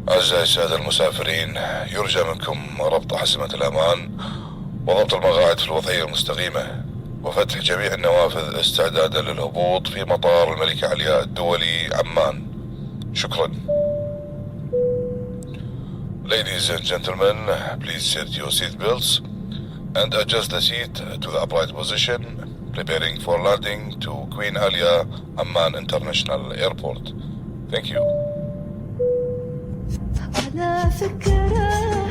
أعزائي السادة المسافرين، يرجى منكم ربط حزمة الأمان وضبط المقاعد في الوضعية المستقيمة وفتح جميع النوافذ استعدادا للهبوط في مطار الملكة علياء الدولي عمان. شكرا. Ladies and gentlemen, please set your seat belts and adjust the seat to the upright position, preparing for landing to Queen Alia Amman International Airport. Thank you. على فكرة